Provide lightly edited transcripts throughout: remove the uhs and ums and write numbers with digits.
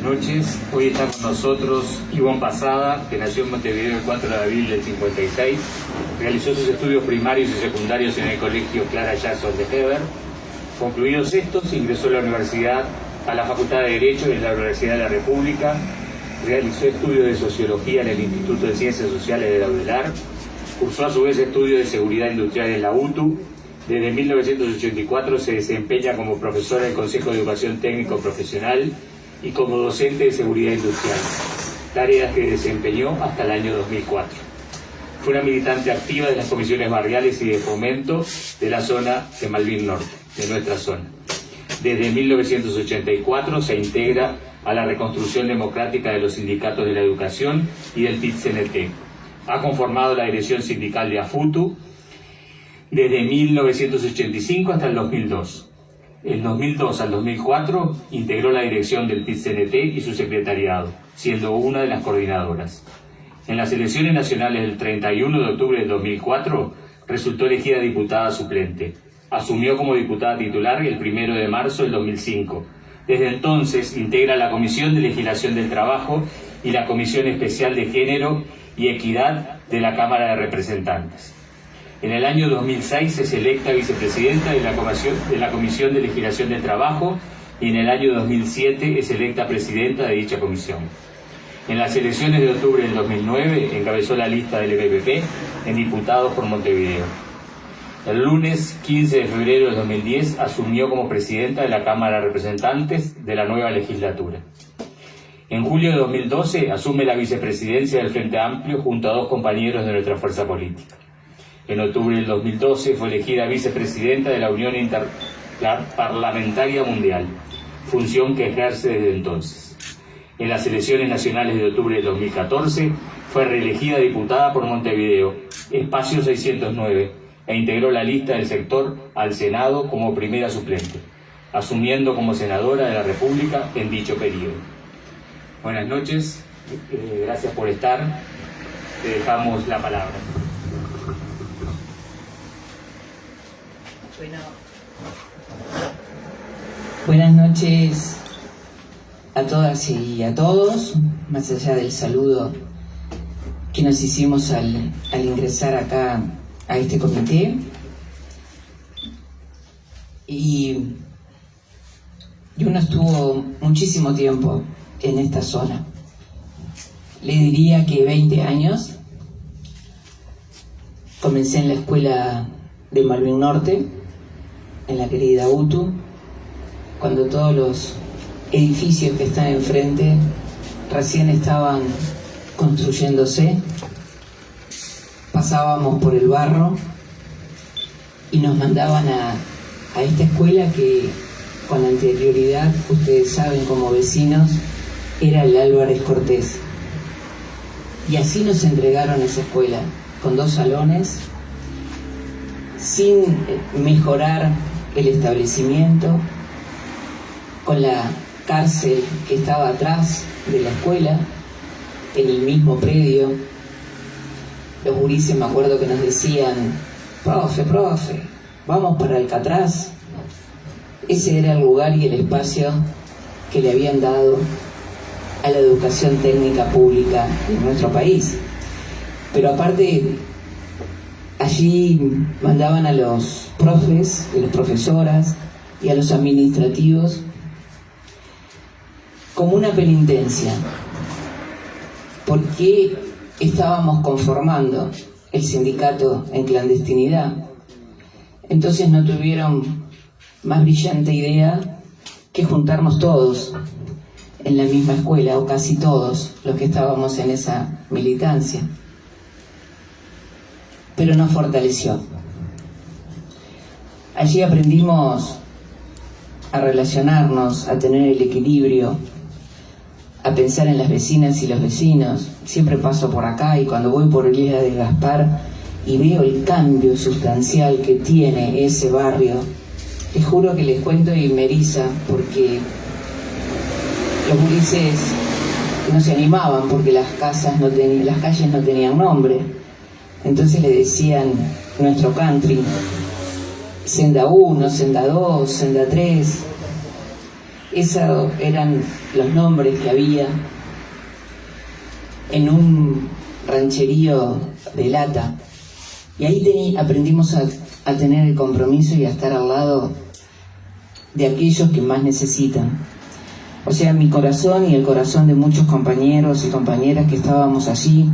Buenas noches. Hoy está con nosotros Ivonne Pasada, que nació en Montevideo el 4 de abril del 56. Realizó sus estudios primarios y secundarios en el colegio Clara Jackson de Heber. Concluidos estos, ingresó a la Facultad de Derecho de la Universidad de la República. Realizó estudios de Sociología en el Instituto de Ciencias Sociales de la UDELAR. Cursó a su vez estudios de Seguridad Industrial en la UTU. Desde 1984 se desempeña como profesora del Consejo de Educación Técnico Profesional y como docente de Seguridad Industrial, tareas que desempeñó hasta el año 2004. Fue una militante activa de las comisiones barriales y de fomento de la zona de Malvin Norte, de nuestra zona. Desde 1984 se integra a la reconstrucción democrática de los sindicatos de la educación y del PIT-CNT. Ha conformado la dirección sindical de AFUTU desde 1985 hasta el 2002. En 2002 al 2004 integró la dirección del PIT-CNT y su secretariado, siendo una de las coordinadoras. En las elecciones nacionales del 31 de octubre del 2004 resultó elegida diputada suplente. Asumió como diputada titular el 1 de marzo del 2005. Desde entonces integra la Comisión de Legislación del Trabajo y la Comisión Especial de Género y Equidad de la Cámara de Representantes. En el año 2006 es electa vicepresidenta de la Comisión de Legislación del Trabajo y en el año 2007 es electa presidenta de dicha comisión. En las elecciones de octubre del 2009 encabezó la lista del EPP en diputados por Montevideo. El lunes 15 de febrero de 2010 asumió como presidenta de la Cámara de Representantes de la nueva legislatura. En julio de 2012 asume la vicepresidencia del Frente Amplio junto a dos compañeros de nuestra fuerza política. En octubre del 2012 fue elegida vicepresidenta de la Unión Interparlamentaria Mundial, función que ejerce desde entonces. En las elecciones nacionales de octubre del 2014 fue reelegida diputada por Montevideo, espacio 609, e integró la lista del sector al Senado como primera suplente, asumiendo como senadora de la República en dicho periodo. Buenas noches, gracias por estar, te dejamos la palabra. Buenas noches a todas y a todos, más allá del saludo que nos hicimos al ingresar acá a este comité. Y uno estuvo muchísimo tiempo en esta zona, le diría que 20 años. Comencé en la escuela de Malvin Norte, en la querida UTU, cuando todos los edificios que están enfrente recién estaban construyéndose. Pasábamos por el barro y nos mandaban a esta escuela que con anterioridad, ustedes saben como vecinos, era el Álvarez Cortés. Y así nos entregaron esa escuela, con 2 salones, sin mejorar el establecimiento, con la cárcel que estaba atrás de la escuela, en el mismo predio. Los gurises me acuerdo que nos decían: profe, vamos para Alcatraz. Ese era el lugar y el espacio que le habían dado a la educación técnica pública en nuestro país. Pero aparte, allí mandaban a los profes, a las profesoras y a los administrativos como una penitencia, porque estábamos conformando el sindicato en clandestinidad. Entonces no tuvieron más brillante idea que juntarnos todos en la misma escuela, o casi todos los que estábamos en esa militancia. Pero nos fortaleció. Allí aprendimos a relacionarnos, a tener el equilibrio, a pensar en las vecinas y los vecinos. Siempre paso por acá y cuando voy por Elías de Gaspar y veo el cambio sustancial que tiene ese barrio, les juro que les cuento y me eriza, porque los gurises no se animaban porque las calles no tenían nombre. Entonces le decían nuestro country, senda 1, senda 2, senda 3. Esos eran los nombres que había en un rancherío de lata. Y ahí aprendimos a tener el compromiso y a estar al lado de aquellos que más necesitan. O sea, mi corazón y el corazón de muchos compañeros y compañeras que estábamos allí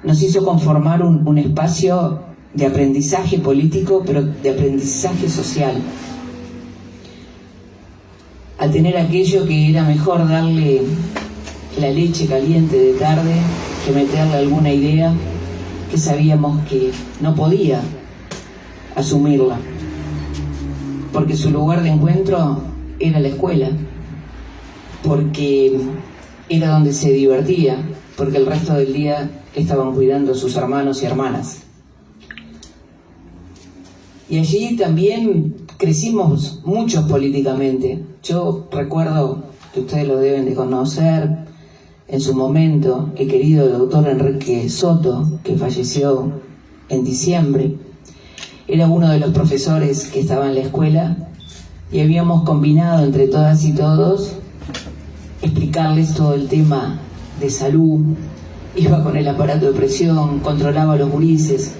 nos hizo conformar un espacio de aprendizaje político, pero de aprendizaje social. A tener aquello que era mejor darle la leche caliente de tarde que meterle alguna idea que sabíamos que no podía asumirla, porque su lugar de encuentro era la escuela, porque era donde se divertía, porque el resto del día estaban cuidando a sus hermanos y hermanas. Y allí también crecimos muchos políticamente. Yo recuerdo, que ustedes lo deben de conocer, en su momento, el querido doctor Enrique Soto, que falleció en diciembre, era uno de los profesores que estaba en la escuela y habíamos combinado entre todas y todos explicarles todo el tema de salud. Iba con el aparato de presión, controlaba a los gurises.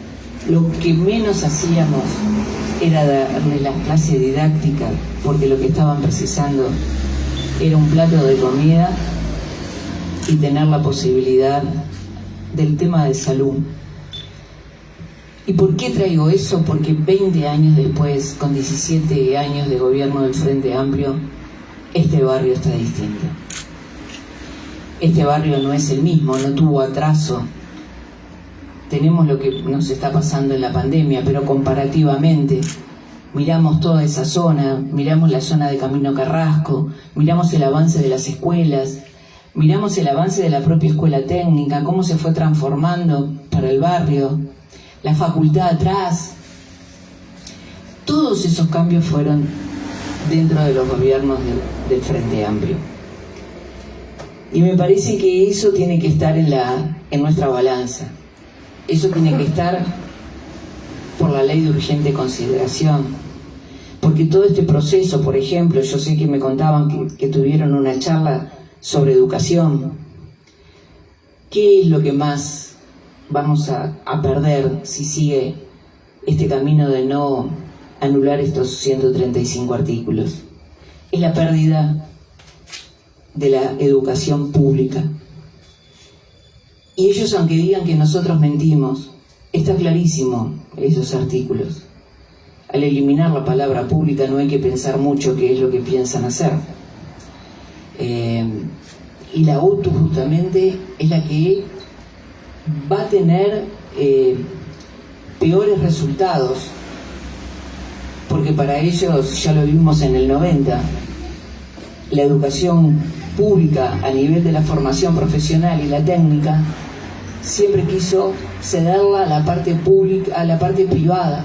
Lo que menos hacíamos era darles la clase didáctica, porque lo que estaban precisando era un plato de comida y tener la posibilidad del tema de salud. ¿Y por qué traigo eso? Porque 20 años después, con 17 años de gobierno del Frente Amplio, este barrio está distinto. Este barrio no es el mismo, no tuvo atraso. Tenemos lo que nos está pasando en la pandemia, pero comparativamente miramos toda esa zona, miramos la zona de Camino Carrasco, miramos el avance de las escuelas, miramos el avance de la propia escuela técnica, cómo se fue transformando para el barrio, la facultad atrás. Todos esos cambios fueron dentro de los gobiernos del Frente Amplio. Y me parece que eso tiene que estar en nuestra balanza. Eso tiene que estar por la ley de urgente consideración. Porque todo este proceso, por ejemplo, yo sé que me contaban que tuvieron una charla sobre educación. ¿Qué es lo que más vamos a perder si sigue este camino de no anular estos 135 artículos? Es la pérdida de la educación pública. Y ellos, aunque digan que nosotros mentimos, está clarísimo esos artículos. Al eliminar la palabra pública no hay que pensar mucho qué es lo que piensan hacer. Y la UTU justamente es la que va a tener peores resultados, porque para ellos, ya lo vimos en el 90, la educación pública a nivel de la formación profesional y la técnica siempre quiso cederla a la parte pública, a la parte privada,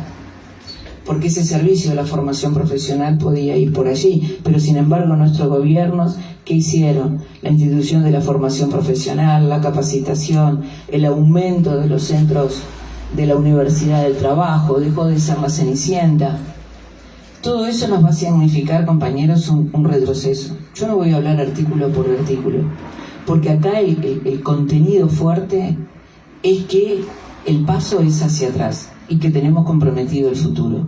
porque ese servicio de la formación profesional podía ir por allí. Pero sin embargo nuestros gobiernos, ¿qué hicieron? La institución de la formación profesional, la capacitación, el aumento de los centros de la Universidad del Trabajo, dejó de ser la Cenicienta. Todo eso nos va a significar, compañeros, un retroceso. Yo no voy a hablar artículo por artículo, porque acá el contenido fuerte es que el paso es hacia atrás y que tenemos comprometido el futuro.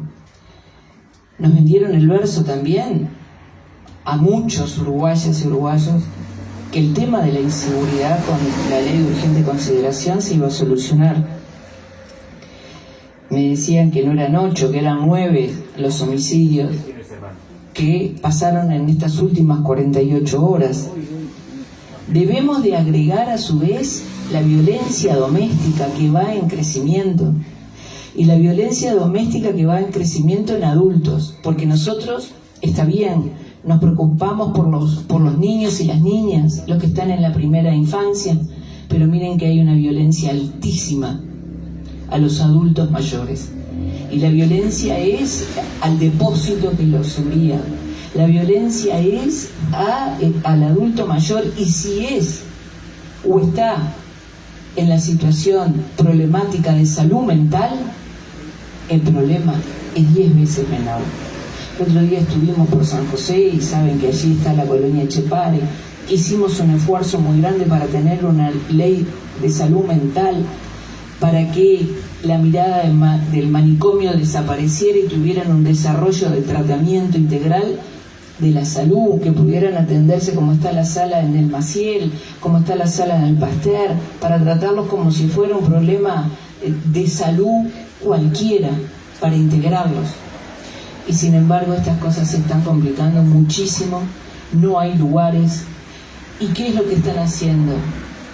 Nos vendieron el verso también a muchos uruguayas y uruguayos que el tema de la inseguridad con la ley de urgente consideración se iba a solucionar. Me decían que no eran 8, que eran 9 los homicidios que pasaron en estas últimas 48 horas. Debemos de agregar a su vez la violencia doméstica que va en crecimiento, y la violencia doméstica que va en crecimiento en adultos, porque nosotros, está bien, nos preocupamos por los niños y las niñas, los que están en la primera infancia, pero miren que hay una violencia altísima a los adultos mayores. Y la violencia es al depósito que los envía. La violencia es al adulto mayor, y si es o está en la situación problemática de salud mental, el problema es 10 veces menor. El otro día estuvimos por San José y saben que allí está la colonia Etxepare. Hicimos un esfuerzo muy grande para tener una ley de salud mental, para que la mirada del manicomio desapareciera y tuvieran un desarrollo de tratamiento integral de la salud, que pudieran atenderse como está la sala en el Maciel, como está la sala en el Pasteur, para tratarlos como si fuera un problema de salud cualquiera, para integrarlos. Y sin embargo estas cosas se están complicando muchísimo, no hay lugares. ¿Y qué es lo que están haciendo?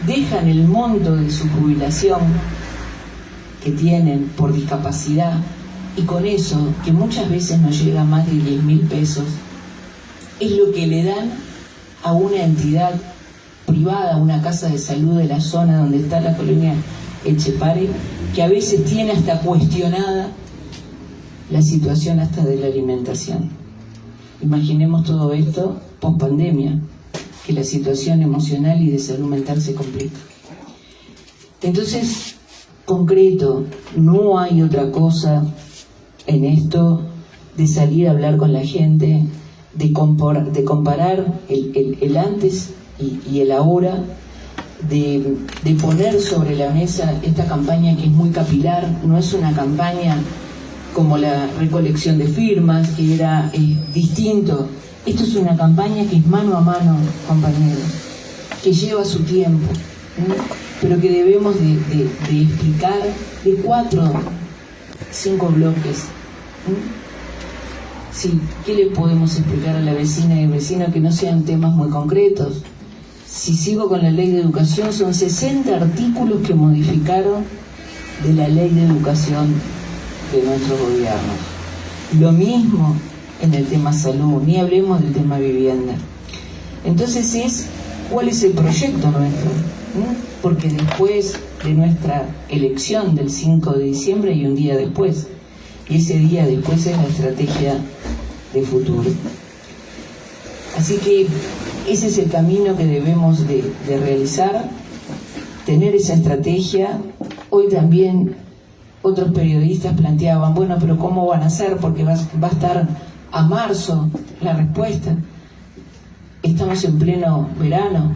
Dejan el monto de su jubilación que tienen por discapacidad, y con eso, que muchas veces no llega a más de 10.000 pesos, es lo que le dan a una entidad privada, una casa de salud de la zona donde está la colonia Etxepare, que a veces tiene hasta cuestionada la situación hasta de la alimentación. Imaginemos todo esto post pandemia, que la situación emocional y de salud mental se complica. Entonces, concreto, no hay otra cosa en esto de salir a hablar con la gente, de comparar el antes y el ahora, de poner sobre la mesa esta campaña que es muy capilar. No es una campaña como la recolección de firmas, que era distinto. Esto es una campaña que es mano a mano, compañeros, que lleva su tiempo, pero que debemos de explicar de 4, 5 bloques. Sí, ¿qué le podemos explicar a la vecina y el vecino que no sean temas muy concretos? Si sigo con la ley de educación, son 60 artículos que modificaron de la ley de educación de nuestro gobierno. Lo mismo en el tema salud, ni hablemos del tema vivienda. Entonces ¿cuál es el proyecto nuestro? Porque después de nuestra elección del 5 de diciembre hay un día después, y ese día después es la estrategia de futuro. Así que ese es el camino que debemos de realizar, tener esa estrategia. Hoy también otros periodistas planteaban, bueno, pero ¿cómo van a hacer? Porque va a estar a marzo la respuesta. Estamos en pleno verano,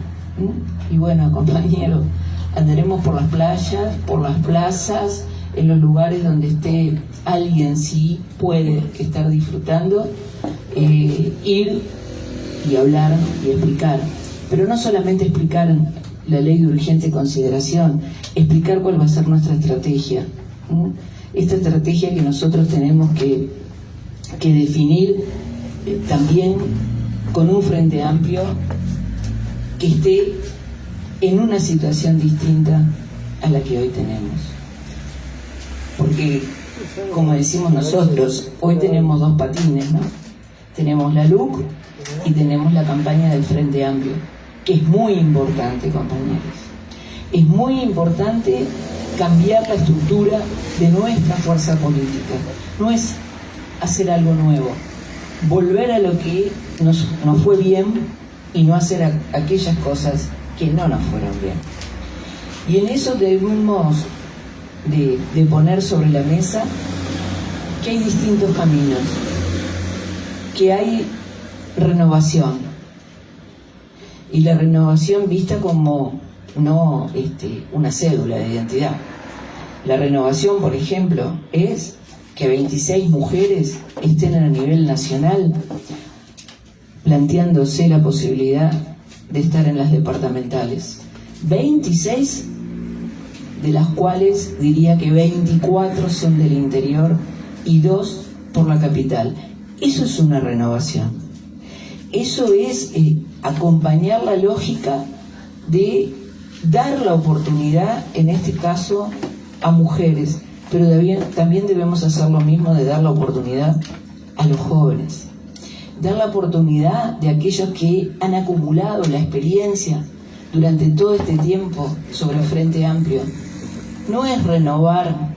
y bueno, compañeros, andaremos por las playas, por las plazas, en los lugares donde esté alguien sí puede estar disfrutando, ir y hablar y explicar, pero no solamente explicar la ley de urgente consideración, explicar cuál va a ser nuestra estrategia, esta estrategia que nosotros tenemos que definir también con un frente amplio que esté en una situación distinta a la que hoy tenemos. Porque, como decimos nosotros, hoy tenemos 2 patines, ¿no? Tenemos la LUC y tenemos la campaña del Frente Amplio, que es muy importante, compañeros. Es muy importante cambiar la estructura de nuestra fuerza política. No es hacer algo nuevo, volver a lo que nos fue bien y no hacer aquellas cosas que no nos fueron bien. Y en eso debemos de poner sobre la mesa que hay distintos caminos, que hay renovación, y la renovación vista como no una cédula de identidad. La renovación, por ejemplo, es que 26 mujeres estén a nivel nacional planteándose la posibilidad de estar en las departamentales. 26, de las cuales diría que 24 son del interior y 2 por la capital. Eso es una renovación. Eso es acompañar la lógica de dar la oportunidad, en este caso, a mujeres, pero también debemos hacer lo mismo de dar la oportunidad a los jóvenes. Dar la oportunidad de aquellos que han acumulado la experiencia durante todo este tiempo sobre el Frente Amplio. No es renovar,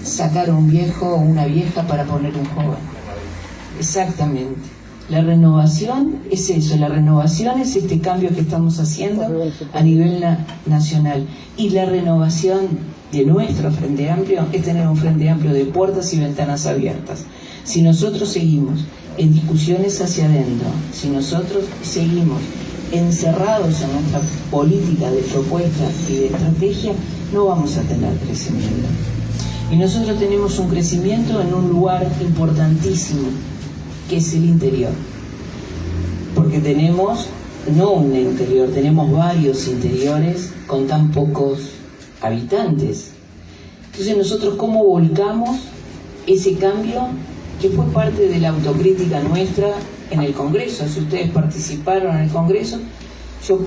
sacar un viejo o una vieja para poner un joven. Exactamente. La renovación es eso, la renovación es este cambio que estamos haciendo a nivel nacional. Y la renovación de nuestro Frente Amplio es tener un Frente Amplio de puertas y ventanas abiertas. Si nosotros seguimos en discusiones hacia adentro, si nosotros seguimos encerrados en nuestra política de propuesta y de estrategia, no vamos a tener crecimiento. Y nosotros tenemos un crecimiento en un lugar importantísimo, que es el interior. Porque tenemos, no un interior, tenemos varios interiores con tan pocos habitantes. Entonces nosotros, ¿cómo volcamos ese cambio que fue parte de la autocrítica nuestra en el Congreso? Si ustedes participaron en el Congreso, yo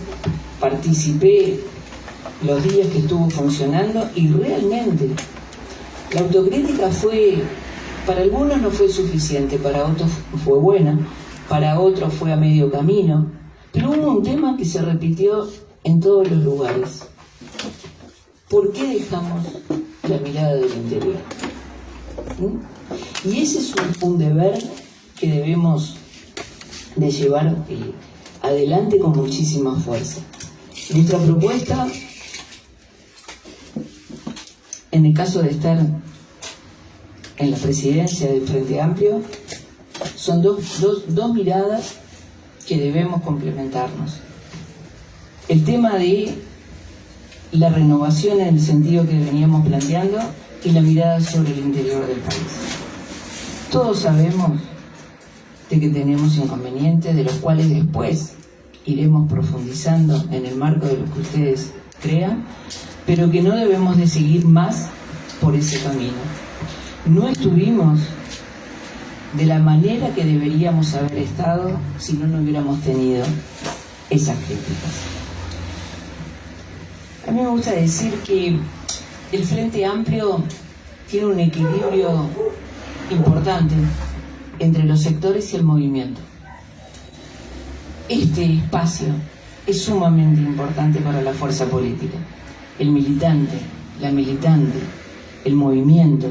participé los días que estuvo funcionando y realmente la autocrítica fue, para algunos no fue suficiente, para otros fue buena, para otros fue a medio camino, pero hubo un tema que se repitió en todos los lugares. ¿Por qué dejamos la mirada del interior? Y ese es un deber que debemos de llevar adelante con muchísima fuerza. Nuestra propuesta, en el caso de estar en la presidencia del Frente Amplio, son dos miradas que debemos complementarnos. El tema de la renovación en el sentido que veníamos planteando y la mirada sobre el interior del país. Todos sabemos de que tenemos inconvenientes, de los cuales después iremos profundizando en el marco de lo que ustedes crean, pero que no debemos de seguir más por ese camino. No estuvimos de la manera que deberíamos haber estado si no hubiéramos tenido esas críticas. A mí me gusta decir que el Frente Amplio tiene un equilibrio importante entre los sectores y el movimiento. Este espacio es sumamente importante para la fuerza política. El militante, la militante, el movimiento.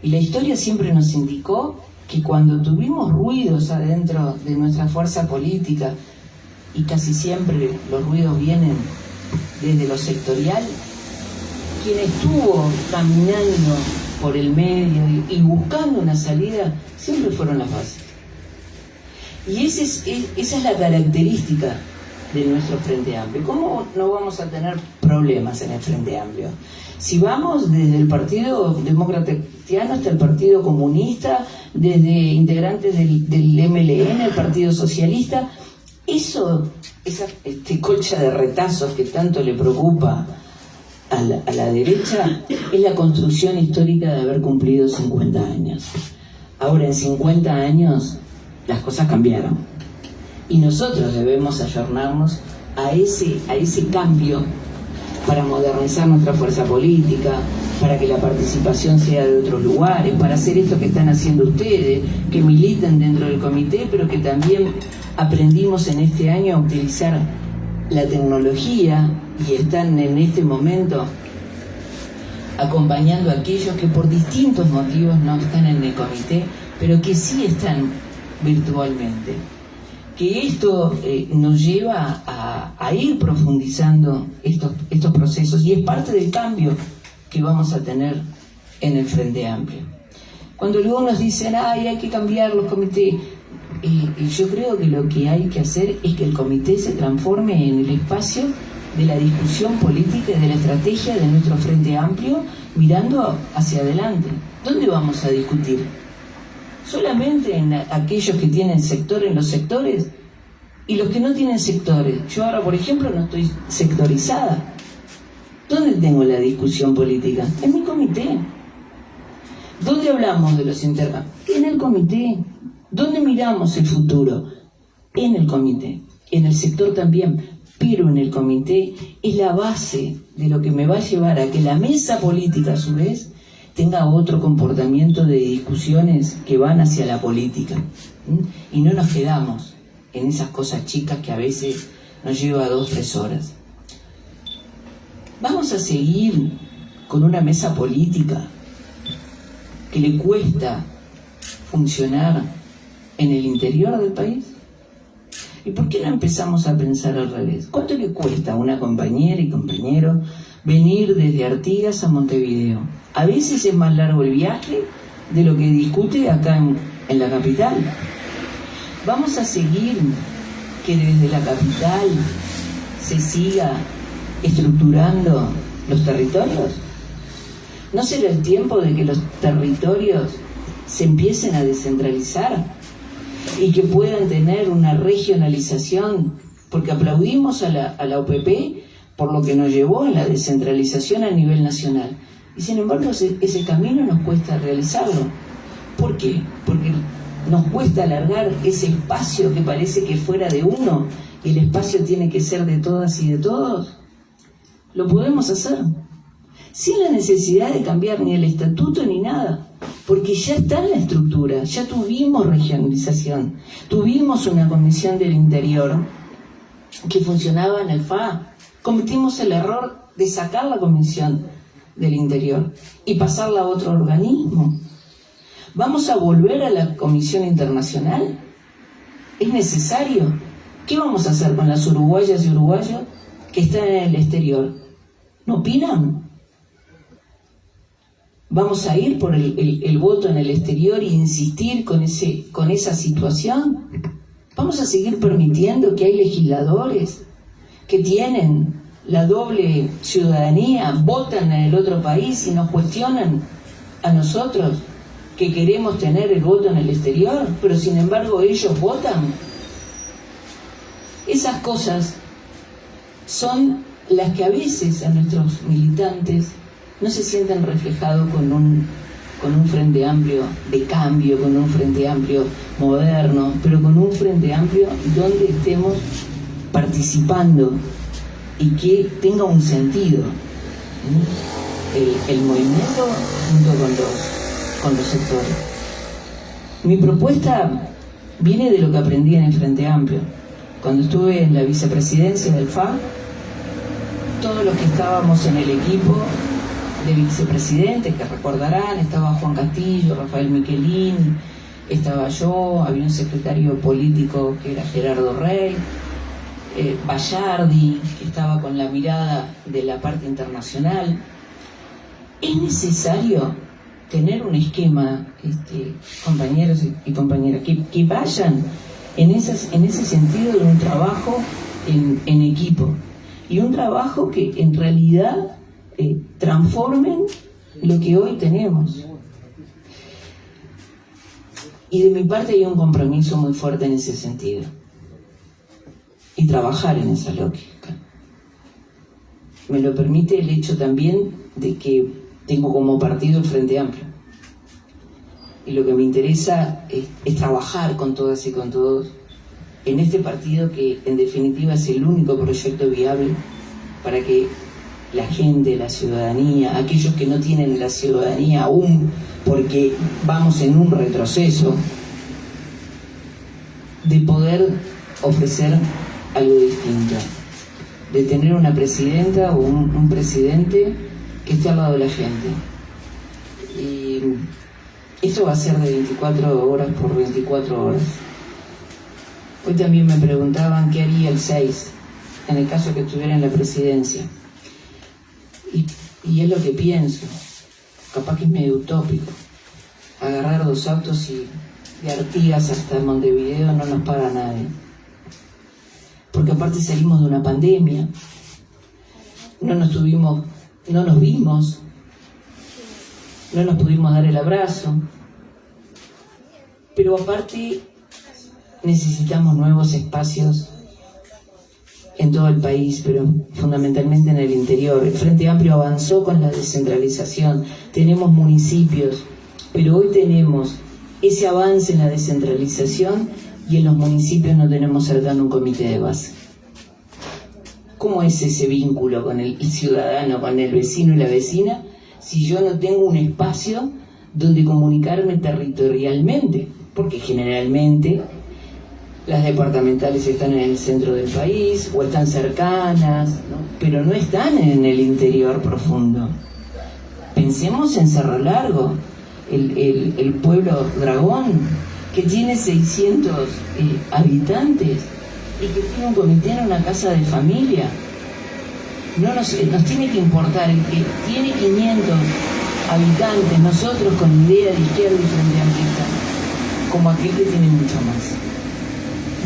Y la historia siempre nos indicó que cuando tuvimos ruidos adentro de nuestra fuerza política, y casi siempre los ruidos vienen desde lo sectorial, quien estuvo caminando por el medio y buscando una salida siempre fueron las bases. Y esa es la característica de nuestro Frente Amplio. ¿Cómo no vamos a tener problemas en el Frente Amplio? Si vamos desde el Partido Demócrata Cristiano hasta el Partido Comunista, desde integrantes del MLN, el Partido Socialista, esa colcha de retazos que tanto le preocupa a la derecha es la construcción histórica de haber cumplido 50 años. Ahora, en 50 años, las cosas cambiaron. Y nosotros debemos ayornarnos a ese cambio para modernizar nuestra fuerza política, para que la participación sea de otros lugares, para hacer esto que están haciendo ustedes, que militen dentro del comité, pero que también aprendimos en este año a utilizar la tecnología y están en este momento acompañando a aquellos que por distintos motivos no están en el comité, pero que sí están virtualmente. Que esto nos lleva a ir profundizando estos procesos y es parte del cambio que vamos a tener en el Frente Amplio. Cuando luego nos dicen, hay que cambiar los comités, yo creo que lo que hay que hacer es que el comité se transforme en el espacio de la discusión política y de la estrategia de nuestro Frente Amplio mirando hacia adelante. ¿Dónde vamos a discutir? ¿Solamente en aquellos que tienen sector en los sectores? Y los que no tienen sectores. Yo ahora, por ejemplo, no estoy sectorizada. ¿Dónde tengo la discusión política? En mi comité. ¿Dónde hablamos de los intercambios? En el comité. ¿Dónde miramos el futuro? En el comité. En el sector también. Pero en el comité es la base de lo que me va a llevar a que la mesa política, a su vez, tenga otro comportamiento de discusiones que van hacia la política. Y no nos quedamos en esas cosas chicas que a veces nos lleva 2 o 3 horas. Vamos a seguir con una mesa política que le cuesta funcionar en el interior del país. ¿Y por qué no empezamos a pensar al revés? ¿Cuánto le cuesta a una compañera y compañero venir desde Artigas a Montevideo? A veces es más largo el viaje de lo que discute acá en la capital. ¿Vamos a seguir que desde la capital se siga estructurando los territorios? ¿No será el tiempo de que los territorios se empiecen a descentralizar y que puedan tener una regionalización? Porque aplaudimos a la OPP por lo que nos llevó a la descentralización a nivel nacional. Y sin embargo ese camino nos cuesta realizarlo. ¿Por qué? Porque nos cuesta alargar ese espacio que parece que fuera de uno y el espacio tiene que ser de todas y de todos. Lo podemos hacer sin la necesidad de cambiar ni el estatuto ni nada, porque ya está en la estructura, ya tuvimos regionalización, tuvimos una comisión del interior que funcionaba en el FA. Cometimos el error de sacar la comisión del interior y pasarla a otro organismo. ¿Vamos a volver a la comisión internacional? ¿Es necesario? ¿Qué vamos a hacer con las uruguayas y uruguayos que están en el exterior? ¿No opinan? ¿Vamos a ir por el voto en el exterior e insistir con esa situación? ¿Vamos a seguir permitiendo que hay legisladores que tienen la doble ciudadanía, votan en el otro país y nos cuestionan a nosotros que queremos tener el voto en el exterior, pero sin embargo ellos votan? Esas cosas son las que a veces a nuestros militantes no se sienten reflejados con un frente amplio de cambio, con un frente amplio moderno, pero con un frente amplio donde estemos participando y que tenga un sentido el movimiento junto con los sectores. Mi propuesta viene de lo que aprendí en el Frente Amplio. Cuando estuve en la vicepresidencia del FA, todos los que estábamos en el equipo de vicepresidentes, que recordarán, estaba Juan Castillo, Rafael Michelini, estaba yo, había un secretario político que era Gerardo Rey, Bayardi, que estaba con la mirada de la parte internacional. Es necesario tener un esquema, compañeros y compañeras, que vayan en ese sentido de un trabajo en equipo y un trabajo que en realidad transformen lo que hoy tenemos. Y de mi parte hay un compromiso muy fuerte en ese sentido y trabajar en esa lógica. Me lo permite el hecho también de que tengo como partido el Frente Amplio y lo que me interesa es trabajar con todas y con todos en este partido que en definitiva es el único proyecto viable para que la gente, la ciudadanía, aquellos que no tienen la ciudadanía aún porque vamos en un retroceso, de poder ofrecer algo distinto, de tener una presidenta o un presidente que esté al lado de la gente. Y esto va a ser de 24 horas por 24 horas. Hoy también me preguntaban qué haría el 6 en el caso que estuviera en la presidencia. Y es lo que pienso, capaz que es medio utópico. Agarrar 2 autos y de Artigas hasta Montevideo no nos paga nadie. Porque aparte salimos de una pandemia, no nos vimos, no nos pudimos dar el abrazo, pero aparte necesitamos nuevos espacios en todo el país, pero fundamentalmente en el interior. El Frente Amplio avanzó con la descentralización, tenemos municipios, pero hoy tenemos ese avance en la descentralización y en los municipios no tenemos cercano un comité de base. ¿Cómo es ese vínculo con el ciudadano, con el vecino y la vecina, si yo no tengo un espacio donde comunicarme territorialmente? Porque generalmente las departamentales están en el centro del país o están cercanas, ¿no? Pero no están en el interior profundo. Pensemos en Cerro Largo, el pueblo Dragón, que tiene 600 habitantes y que tiene un comité en una casa de familia. No nos tiene que importar el que tiene 500 habitantes, nosotros con idea de izquierda y frente amplista, como aquel que tiene mucho más.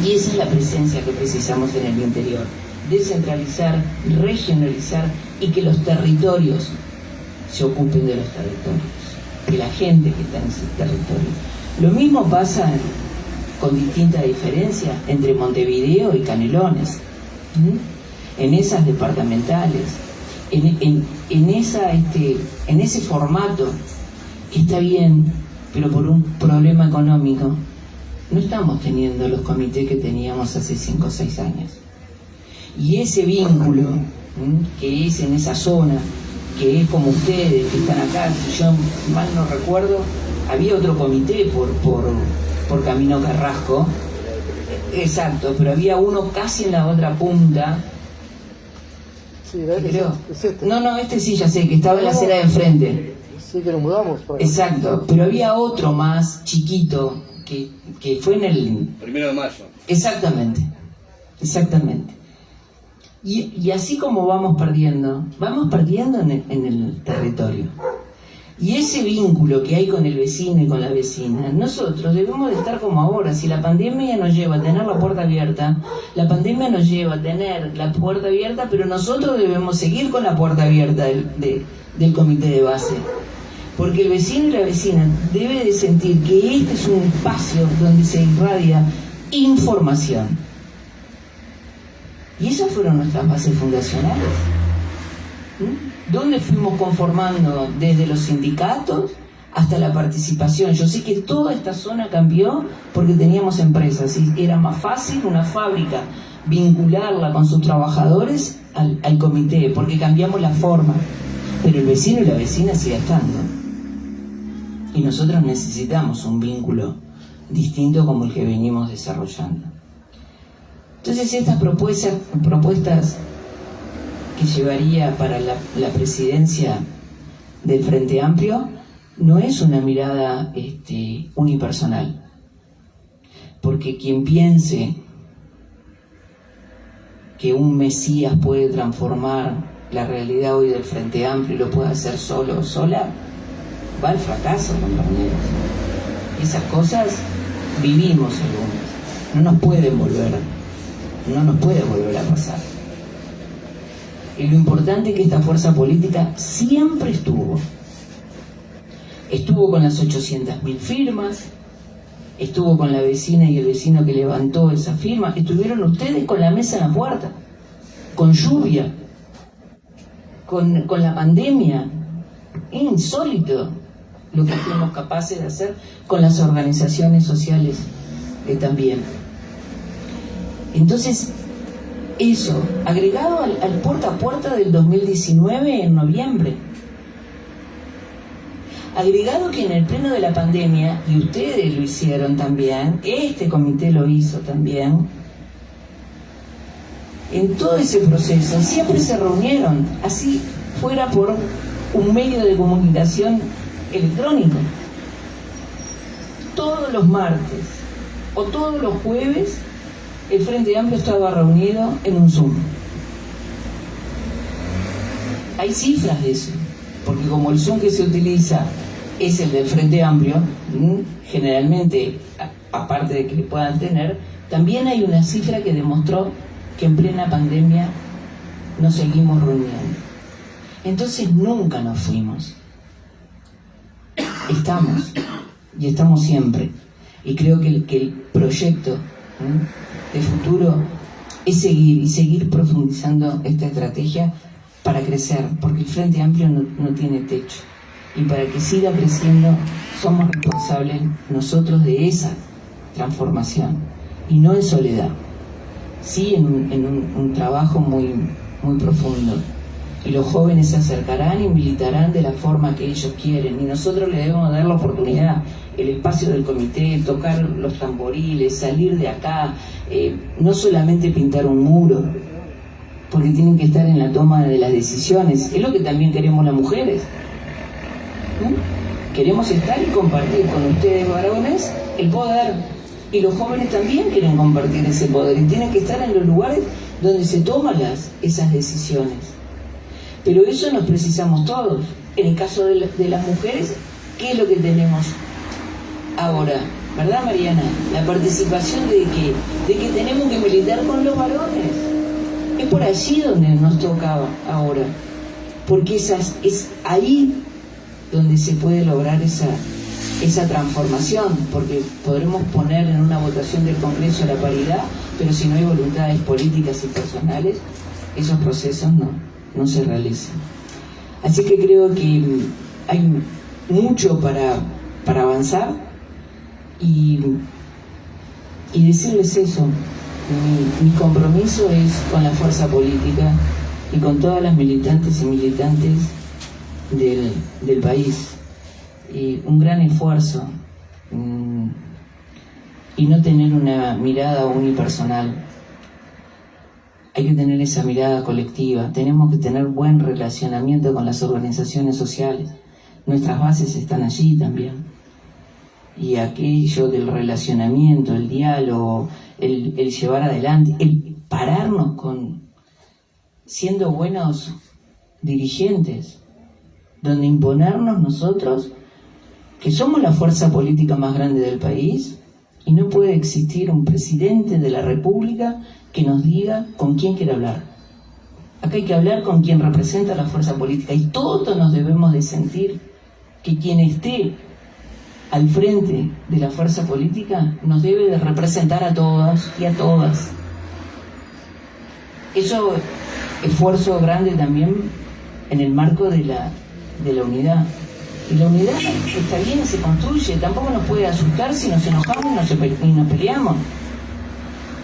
Y esa es la presencia que precisamos en el interior. Descentralizar, regionalizar y que los territorios se ocupen de los territorios, de la gente que está en ese territorio. Lo mismo pasa con distinta diferencia entre Montevideo y Canelones, en esas departamentales, en ese formato que está bien, pero por un problema económico no estamos teniendo los comités que teníamos hace 5 o 6 años. Y ese vínculo que es en esa zona, que es como ustedes que están acá, si yo mal no recuerdo, había otro comité por Camino Carrasco, exacto, pero había uno casi en la otra punta. Sí, creo. es este. No, este sí, ya sé, que estaba en la acera de enfrente. Sí, que nos mudamos. Exacto, pero había otro más chiquito que fue en el... 1 de mayo. Exactamente. Y así como vamos perdiendo en el territorio. Y ese vínculo que hay con el vecino y con la vecina, nosotros debemos de estar como ahora. Si la pandemia nos lleva a tener la puerta abierta, la pandemia nos lleva a tener la puerta abierta, pero nosotros debemos seguir con la puerta abierta del comité de base. Porque el vecino y la vecina debe de sentir que este es un espacio donde se irradia información. Y esas fueron nuestras bases fundacionales. ¿Dónde fuimos conformando desde los sindicatos hasta la participación? Yo sé que toda esta zona cambió porque teníamos empresas y era más fácil una fábrica vincularla con sus trabajadores al comité, porque cambiamos la forma. Pero el vecino y la vecina sigue estando. Y nosotros necesitamos un vínculo distinto como el que venimos desarrollando. Entonces estas propuestas que llevaría para la presidencia del Frente Amplio no es una mirada unipersonal, porque quien piense que un Mesías puede transformar la realidad hoy del Frente Amplio y lo puede hacer solo o sola, va al fracaso, compañeros. Esas cosas vivimos algunas, no nos puede volver a pasar. Y lo importante es que esta fuerza política siempre estuvo con las 800.000 firmas, estuvo con la vecina y el vecino que levantó esa firma, estuvieron ustedes con la mesa en la puerta, con lluvia, con la pandemia. Es insólito lo que fuimos capaces de hacer con las organizaciones sociales también. Entonces, eso, agregado al puerta a puerta del 2019 en noviembre, agregado que en el pleno de la pandemia, y ustedes lo hicieron también, este comité lo hizo también, en todo ese proceso siempre se reunieron, así fuera por un medio de comunicación electrónico, todos los martes o todos los jueves. El Frente Amplio estaba reunido en un Zoom. Hay cifras de eso, porque como el Zoom que se utiliza es el del Frente Amplio, generalmente, aparte de que puedan tener, también hay una cifra que demostró que en plena pandemia nos seguimos reuniendo. Entonces nunca nos fuimos. Estamos, y estamos siempre. Y creo que el proyecto de futuro es seguir profundizando esta estrategia para crecer, porque el Frente Amplio no tiene techo, y para que siga creciendo somos responsables nosotros de esa transformación, y no en soledad, sí en un trabajo muy profundo, y los jóvenes se acercarán y militarán de la forma que ellos quieren, y nosotros les debemos dar la oportunidad, el espacio del comité, tocar los tamboriles, salir de acá, no solamente pintar un muro, porque tienen que estar en la toma de las decisiones. Es lo que también queremos las mujeres, ¿no? Queremos estar y compartir con ustedes, varones, el poder, y los jóvenes también quieren compartir ese poder, y tienen que estar en los lugares donde se toman esas decisiones. Pero eso nos precisamos todos. En el caso de las mujeres, ¿qué es lo que tenemos ahora? ¿Verdad, Mariana? La participación de que tenemos que militar con los varones. Es por allí donde nos toca ahora, porque es ahí donde se puede lograr esa transformación, porque podremos poner en una votación del Congreso la paridad, pero si no hay voluntades políticas y personales, esos procesos no se realizan. Así que creo que hay mucho para avanzar y decirles eso. Mi compromiso es con la fuerza política y con todas las militantes y militantes del país. Un gran esfuerzo y no tener una mirada unipersonal. Hay que tener esa mirada colectiva. Tenemos que tener buen relacionamiento con las organizaciones sociales. Nuestras bases están allí también. Y aquello del relacionamiento, el diálogo, el llevar adelante, el pararnos siendo buenos dirigentes, donde imponernos nosotros, que somos la fuerza política más grande del país, y no puede existir un presidente de la República que nos diga con quién quiere hablar. Acá hay que hablar con quien representa la fuerza política, y todos nos debemos de sentir que quien esté al frente de la fuerza política nos debe de representar a todos y a todas. Eso, esfuerzo grande también en el marco de la unidad. Y la unidad está bien, se construye, tampoco nos puede asustar si nos enojamos y nos peleamos.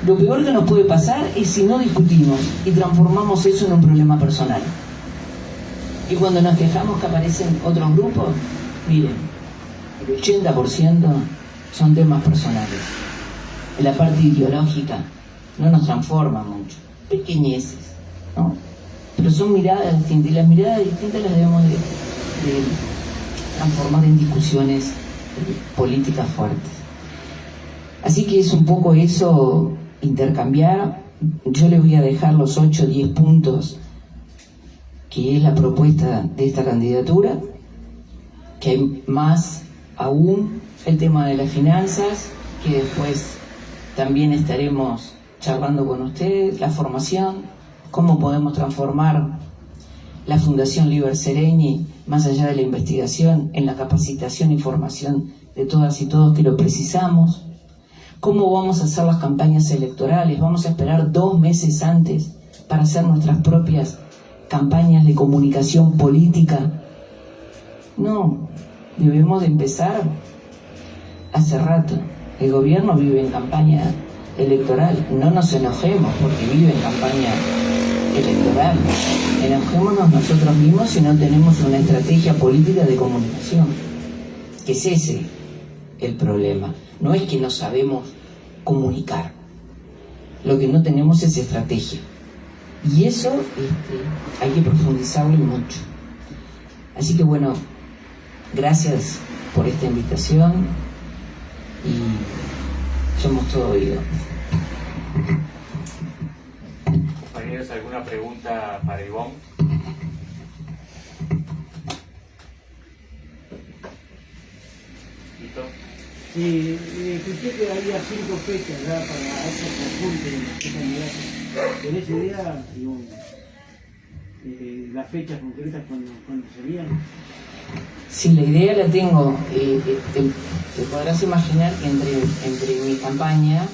Lo peor que nos puede pasar es si no discutimos y transformamos eso en un problema personal. Y cuando nos quejamos que aparecen otros grupos, miren, el 80% son temas personales. La parte ideológica no nos transforma mucho, pequeñeces, ¿no? Pero son miradas distintas, y las miradas distintas las debemos de transformar en discusiones políticas fuertes. Así que es un poco eso, intercambiar. Yo les voy a dejar los 8 o 10 puntos que es la propuesta de esta candidatura, que hay más aún el tema de las finanzas, que después también estaremos charlando con ustedes, la formación, cómo podemos transformar la Fundación Liber Seregni, más allá de la investigación, en la capacitación y formación de todas y todos que lo precisamos. ¿Cómo vamos a hacer las campañas electorales? ¿Vamos a esperar 2 meses antes para hacer nuestras propias campañas de comunicación política? No, debemos de empezar hace rato. El gobierno vive en campaña electoral. No nos enojemos porque vive en campaña electoral. Enojémonos nosotros mismos si no tenemos una estrategia política de comunicación. Que es ese el problema. No es que no sabemos comunicar. Lo que no tenemos es estrategia. Y eso hay que profundizarlo mucho. Así que bueno, gracias por esta invitación y somos todo oído. Compañeros, ¿alguna pregunta para Ivonne? ¿Listo? Sí, escuché que había 5 fechas ya para este conjunto de los candidatos. ¿Tenés idea, las fechas concretas cuando serían? Sí, la idea la tengo. Te podrás imaginar que entre mi campaña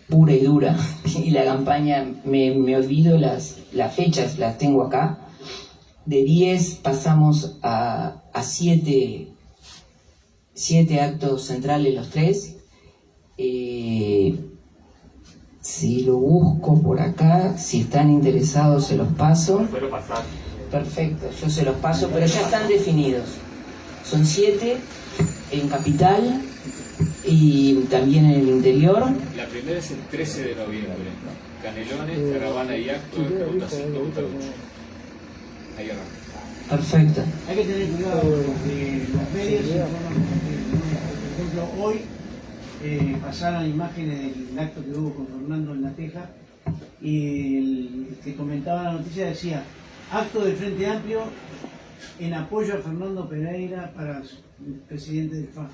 pura y dura y la campaña, me olvido las fechas, las tengo acá. De 10 pasamos a 7 actos centrales los 3. Si lo busco por acá, si están interesados se los paso. Puedo pasar. Perfecto, yo se los paso, pero ya están definidos. Son 7 en Capital y también en el interior. La primera es el 13 de noviembre. Canelones, Caravana y Acto, Ruta 5, Ruta 8. Ahí arranca. Perfecto. Hay que tener cuidado porque las medias se informan. Por ejemplo, hoy pasaron imágenes del acto que hubo con Fernando en La Teja y el que comentaba la noticia decía acto del Frente Amplio en apoyo a Fernando Pereira para presidente del FA.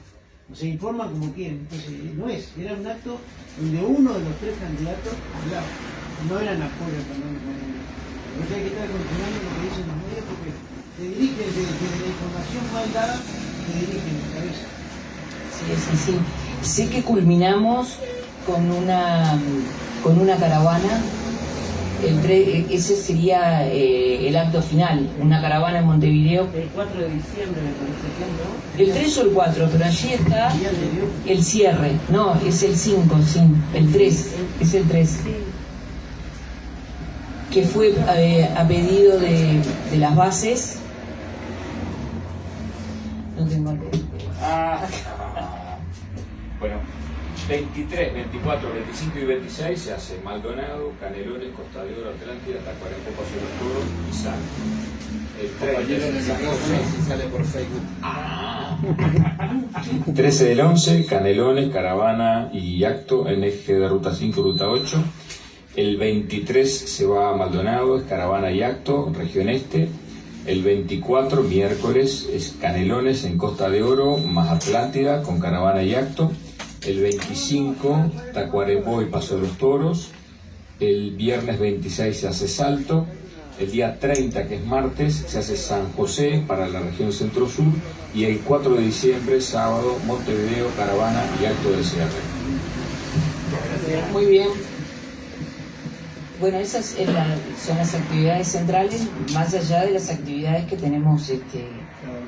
O sea, informan como quieren. Entonces, no es, era un acto donde uno de los tres candidatos hablaba. No eran apoyo a Fernando Pereira. Entonces hay que estar controlando lo que dicen los medios porque te dirigen desde la información mal dada, te dirigen en la cabeza. Sí. Sé que culminamos con una caravana. Ese sería el acto final, una caravana en Montevideo. El 4 de diciembre me parece que no. El 3 o el 4, pero allí está el cierre. No, es el 5, sí. El 3, es el 3. Que fue a pedido de las bases. No tengo Bueno, 23, 24, 25 y 26 se hace Maldonado, Canelones, Costa de Oro, Atlántida, Tacuarembó, Paso de los Toros y Sal. El 30 sale por Facebook. 13 del 11, Canelones, Caravana y acto en eje de Ruta 5, Ruta 8. El 23 se va a Maldonado, es Caravana y acto, región este. El 24, miércoles, es Canelones en Costa de Oro, más Atlántida, con Caravana y acto. El 25, Tacuarembó y Paso de los Toros. El viernes 26 se hace Salto. El día 30, que es martes, se hace San José para la región centro-sur. Y el 4 de diciembre, sábado, Montevideo, Caravana y acto de cierre. Muy bien. Bueno, esas son las actividades centrales, más allá de las actividades que tenemos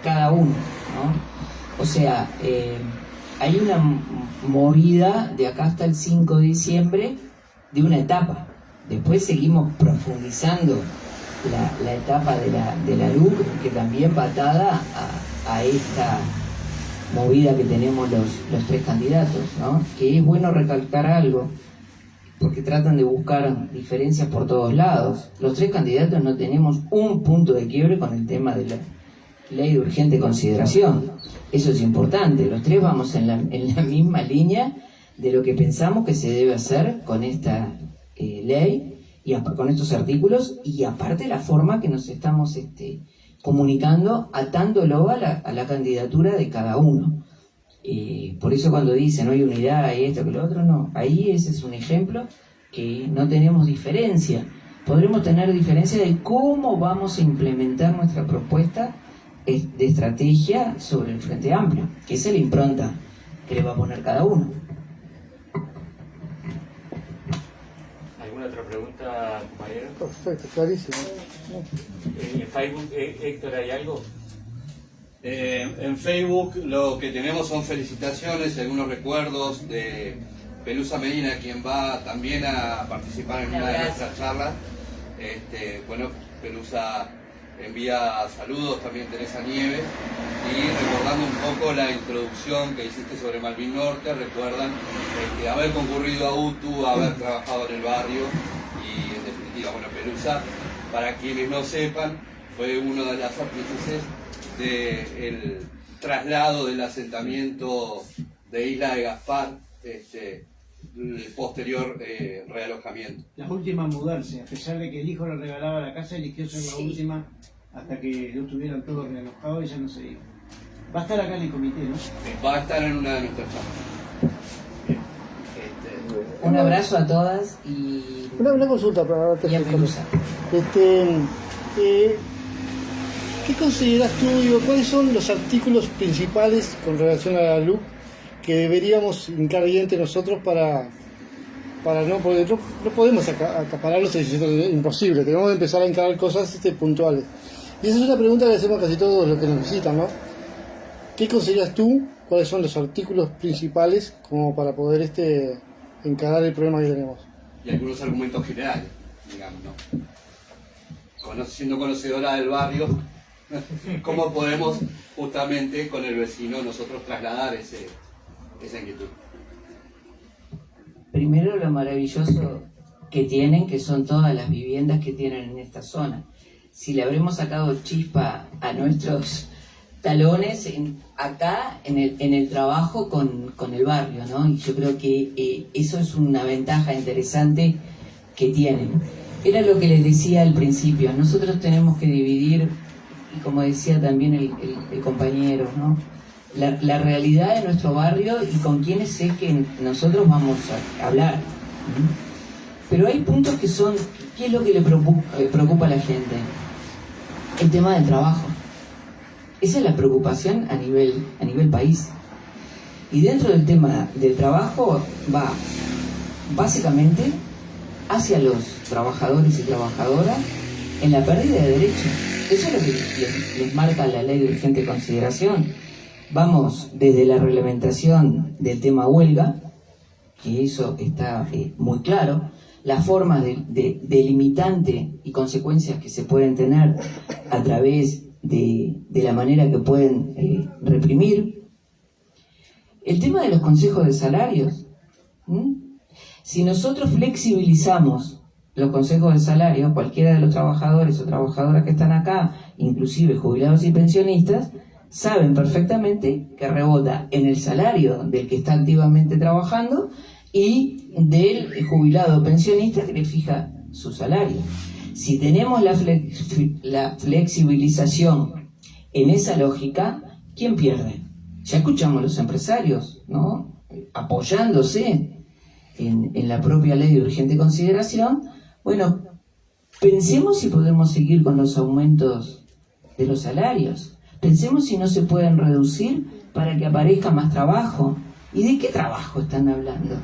cada uno, ¿no? O sea, hay una movida de acá hasta el 5 de diciembre de una etapa. Después seguimos profundizando la etapa de la LUC, que también va atada a esta movida que tenemos los tres candidatos, ¿no? Que es bueno recalcar algo, porque tratan de buscar diferencias por todos lados. Los tres candidatos no tenemos un punto de quiebre con el tema de la ley de urgente consideración. Eso es importante. Los tres vamos en la misma línea de lo que pensamos que se debe hacer con esta ley y con estos artículos, y aparte la forma que nos estamos comunicando, atándolo a la candidatura de cada uno. Por eso cuando dicen no hay unidad y esto que lo otro, no, ahí ese es un ejemplo que no tenemos diferencia. Podremos tener diferencia de cómo vamos a implementar nuestra propuesta de estrategia sobre el Frente Amplio, que es la impronta que le va a poner cada uno. ¿Alguna otra pregunta, compañero? Perfecto, clarísimo. ¿En Facebook, Héctor, hay algo? En Facebook lo que tenemos son felicitaciones, algunos recuerdos de Pelusa Medina, quien va también a participar en una de nuestras charlas. Bueno, Pelusa envía saludos, también Teresa Nieves, y recordando un poco la introducción que hiciste sobre Malvin Norte, recuerdan haber concurrido a UTU, haber trabajado en el barrio, y en definitiva, bueno, Pelusa, para quienes no sepan, fue una de las artífices del traslado del asentamiento de Isla de Gaspar, el posterior realojamiento. La última a mudarse, a pesar de que el hijo le regalaba la casa, eligió ser la última hasta que lo tuvieran todos realojados y ya no se iba. Va a estar acá en el comité, ¿no? Va a estar en una de nuestras charlas. Un abrazo a todas y Una consulta para a Pelusa. ¿Qué consideras tú, cuáles son los artículos principales con relación a la LUC que deberíamos hincar diente nosotros para no, porque no podemos acapararlos, es imposible, tenemos que empezar a encarar cosas puntuales? Y esa es una pregunta que hacemos casi todos los que nos visitan, ¿no? ¿Qué consideras tú, cuáles son los artículos principales como para poder encarar el problema que tenemos? Y algunos argumentos generales, digamos, ¿no? Siendo conocedora del barrio, ¿cómo podemos justamente con el vecino nosotros trasladar esa inquietud? Primero, lo maravilloso que tienen, que son todas las viviendas que tienen en esta zona. Si le habremos sacado chispa a nuestros talones acá en el trabajo con el barrio, ¿no? Y yo creo que eso es una ventaja interesante que tienen. Era lo que les decía al principio, nosotros tenemos que dividir, y como decía también el compañero, ¿no? La realidad de nuestro barrio y con quienes es que nosotros vamos a hablar. Pero hay puntos que son, ¿qué es lo que le preocupa a la gente? El tema del trabajo. Esa es la preocupación a nivel país. Y dentro del tema del trabajo va básicamente hacia los trabajadores y trabajadoras en la pérdida de derechos. Eso es lo que les marca la ley de urgente consideración. Vamos desde la reglamentación del tema huelga, que eso está muy claro, las formas de limitante y consecuencias que se pueden tener a través de la manera que pueden reprimir. El tema de los consejos de salarios. Si nosotros flexibilizamos los consejos de salario, cualquiera de los trabajadores o trabajadoras que están acá, inclusive jubilados y pensionistas, saben perfectamente que rebota en el salario del que está activamente trabajando y del jubilado pensionista que le fija su salario. Si tenemos la flexibilización en esa lógica, ¿quién pierde? Ya escuchamos los empresarios, ¿no? Apoyándose en la propia ley de urgente consideración. Bueno, pensemos si podemos seguir con los aumentos de los salarios. Pensemos si no se pueden reducir para que aparezca más trabajo. ¿Y de qué trabajo están hablando?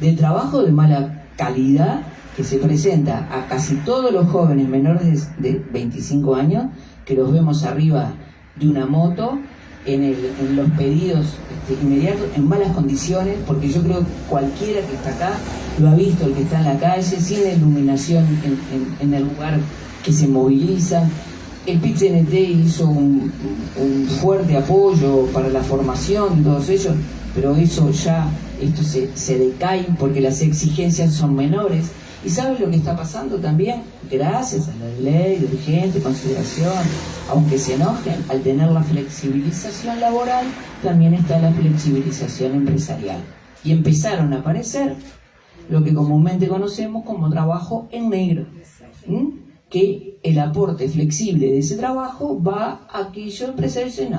De trabajo de mala calidad que se presenta a casi todos los jóvenes menores de 25 años, que los vemos arriba de una moto, en los pedidos inmediatos, en malas condiciones, porque yo creo que cualquiera que está acá lo ha visto, el que está en la calle, sin iluminación en el lugar que se moviliza. El PIT-CNT hizo un fuerte apoyo para la formación de todos ellos, pero eso ya, esto se decae porque las exigencias son menores. ¿Y saben lo que está pasando también? Gracias a la ley de urgente consideración, aunque se enojen, al tener la flexibilización laboral, también está la flexibilización empresarial. Y empezaron a aparecer lo que comúnmente conocemos como trabajo en negro. Que el aporte flexible de ese trabajo va a aquellos empresarios y dicen,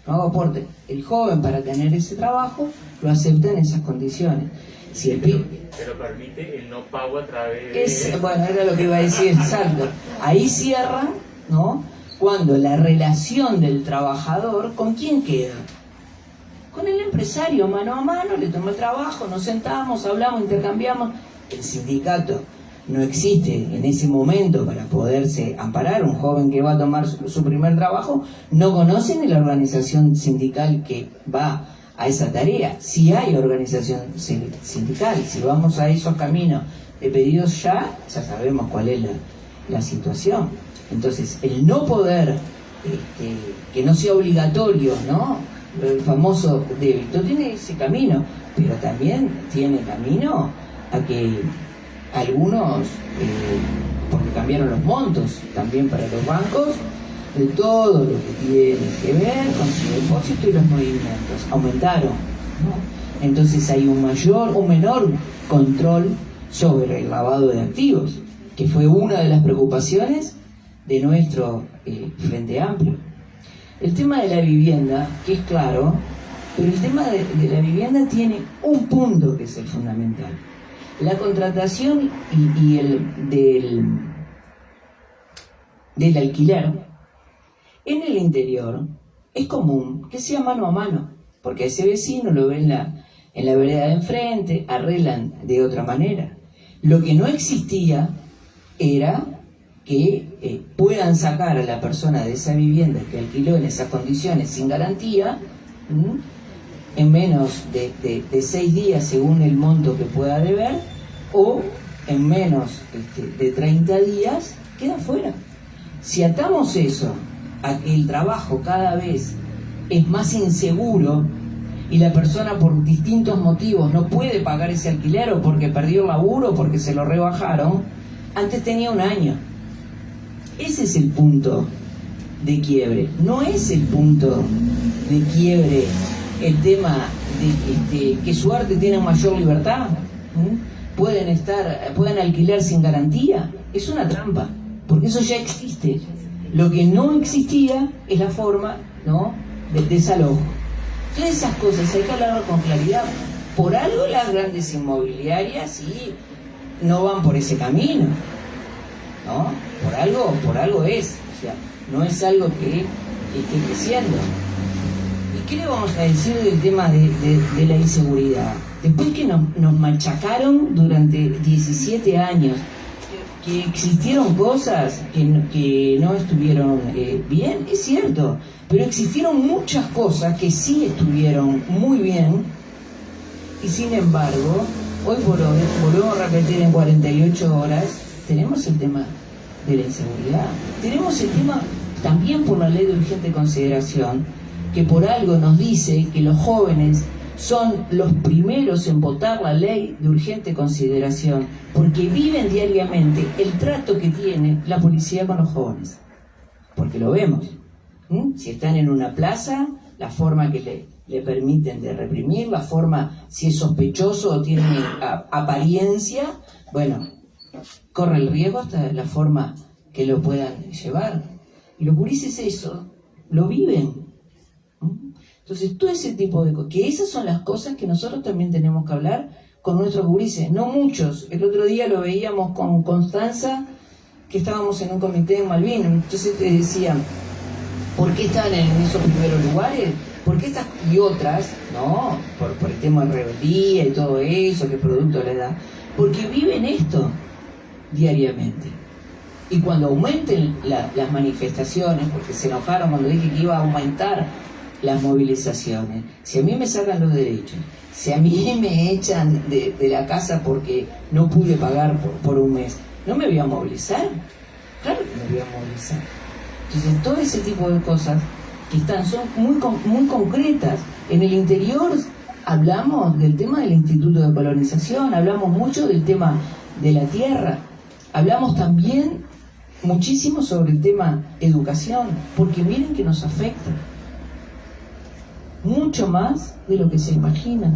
no hago aporte. El joven, para tener ese trabajo, lo acepta en esas condiciones. Si el PIB pero permite el no pago a través de... Bueno, era lo que iba a decir, exacto. Ahí cierran, ¿no? Cuando la relación del trabajador, ¿con quién queda? Con el empresario, mano a mano, le toma el trabajo, nos sentamos, hablamos, intercambiamos. El sindicato no existe en ese momento para poderse amparar. Un joven que va a tomar su primer trabajo no conoce ni la organización sindical que va a esa tarea. Si hay organización sindical, si vamos a esos caminos de pedidos ya sabemos cuál es la situación. Entonces, el no poder, que no sea obligatorio, ¿no? El famoso débito tiene ese camino, pero también tiene camino a que algunos, porque cambiaron los montos también para los bancos, de todo lo que tiene que ver con su depósito y los movimientos aumentaron, ¿no? Entonces hay un menor control sobre el lavado de activos, que fue una de las preocupaciones de nuestro Frente Amplio. El tema de la vivienda, que es claro, pero el tema de la vivienda tiene un punto que es el fundamental. La contratación y del alquiler en el interior es común que sea mano a mano, porque a ese vecino lo ven en la vereda de enfrente, arreglan de otra manera. Lo que no existía era que puedan sacar a la persona de esa vivienda que alquiló en esas condiciones sin garantía, en menos de 6 días según el monto que pueda deber, o en menos de 30 días, queda fuera. Si atamos eso a que el trabajo cada vez es más inseguro y la persona por distintos motivos no puede pagar ese alquiler, o porque perdió el laburo o porque se lo rebajaron, antes tenía 1 año. Ese es el punto de quiebre. No es el punto de quiebre el tema de que su arte tiene mayor libertad. Pueden alquilar sin garantía. es una trampa, porque eso ya existe. Lo que no existía es la forma, ¿no?, del desalojo. Todas esas cosas hay que hablar con claridad. Por algo las grandes inmobiliarias sí no van por ese camino, ¿no? Por algo es, o sea, no es algo que esté creciendo. ¿Y qué le vamos a decir del tema de la inseguridad? Después que nos machacaron durante 17 años, que existieron cosas que no estuvieron bien, es cierto, pero existieron muchas cosas que sí estuvieron muy bien, y sin embargo, hoy volvemos a repetir en 48 horas, tenemos el tema de la inseguridad, tenemos el tema también por la ley de urgente consideración, que por algo nos dice que los jóvenes son los primeros en votar la ley de urgente consideración, porque viven diariamente el trato que tiene la policía con los jóvenes, porque lo vemos. Si están en una plaza, la forma que le permiten de reprimir, la forma, si es sospechoso o tiene apariencia, bueno, corre el riesgo hasta la forma que lo puedan llevar. Y los gurises eso lo viven. Entonces, todo ese tipo de cosas, que esas son las cosas que nosotros también tenemos que hablar con nuestros gurises, no muchos. El otro día lo veíamos con Constanza, que estábamos en un comité en Malvinas, entonces te decían, ¿por qué están en esos primeros lugares? ¿Por qué estas y otras? No, por el tema de rebeldía y todo eso, que es producto de la edad. Porque viven esto diariamente. Y cuando aumenten las manifestaciones, porque se enojaron cuando dije que iba a aumentar las movilizaciones, si a mí me sacan los derechos, si a mí me echan de la casa porque no pude pagar por un mes, ¿no me voy a movilizar? Claro que me voy a movilizar. Entonces, todo ese tipo de cosas que son muy concretas. En el interior hablamos del tema del Instituto de Colonización, hablamos mucho del tema de la tierra, hablamos también muchísimo sobre el tema educación, porque miren que nos afecta mucho más de lo que se imagina.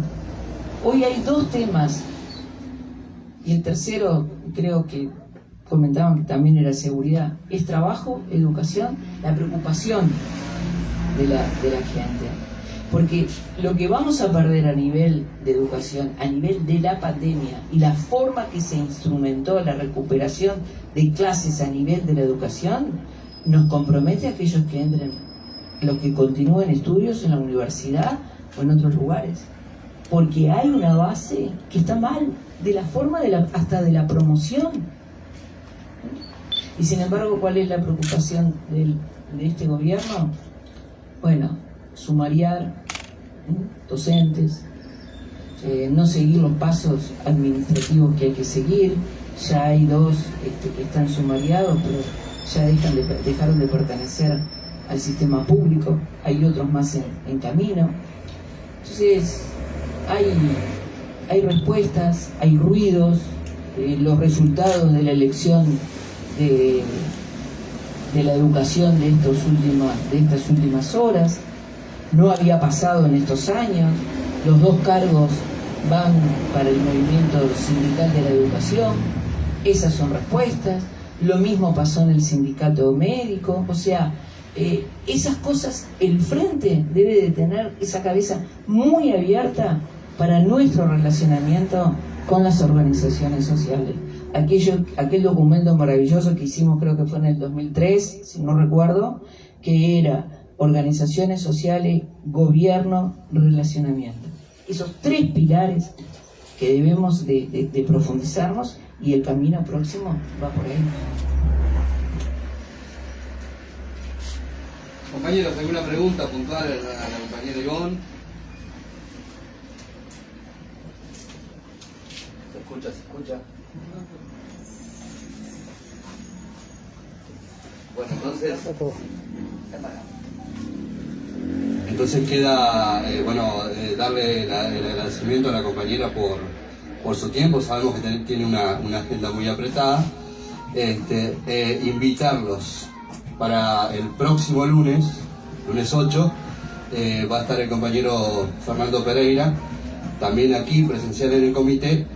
Hoy hay dos temas, y el tercero creo que comentaban que también era seguridad, es trabajo, educación, la preocupación de la gente. Porque lo que vamos a perder a nivel de educación, a nivel de la pandemia y la forma que se instrumentó la recuperación de clases a nivel de la educación, nos compromete a aquellos que entren, los que continúen estudios en la universidad o en otros lugares. Porque hay una base que está mal, de la forma hasta de la promoción. Y sin embargo, ¿cuál es la preocupación de este gobierno? Bueno, sumariar docentes, no seguir los pasos administrativos que hay que seguir. Ya hay dos que están sumariados, pero ya dejaron de pertenecer al sistema público. Hay otros más en camino. Entonces, hay respuestas, hay ruidos, los resultados de la elección de la educación de estas últimas horas no había pasado en estos años. Los dos cargos van para el movimiento sindical de la educación. Esas son respuestas. Lo mismo pasó en el sindicato médico. O sea, esas cosas, el frente debe de tener esa cabeza muy abierta para nuestro relacionamiento con las organizaciones sociales. Aquel documento maravilloso que hicimos, creo que fue en el 2003, si no recuerdo, que era organizaciones sociales, gobierno, relacionamiento. Esos tres pilares que debemos de profundizarnos, y el camino próximo va por ahí. Compañeros, ¿alguna pregunta puntual a la compañera Ivonne? ¿Se escucha? Bueno, entonces queda darle el agradecimiento a la compañera por su tiempo. Sabemos que tiene una agenda muy apretada. Invitarlos para el próximo lunes 8, va a estar el compañero Fernando Pereira, también aquí presencial en el comité,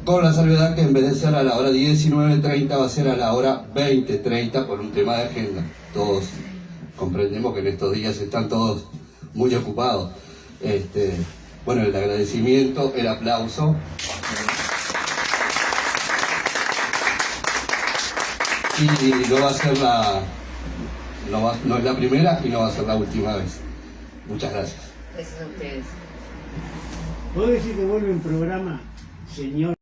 con la salvedad que en vez de ser a la hora 19:30 va a ser a la hora 20:30 por un tema de agenda. Todos comprendemos que en estos días están todos muy ocupados. Bueno, el agradecimiento, el aplauso. Y no va a ser no es la primera y no va a ser la última vez. Muchas gracias. Gracias a ustedes. ¿Puedo decir que vuelve un programa, señor?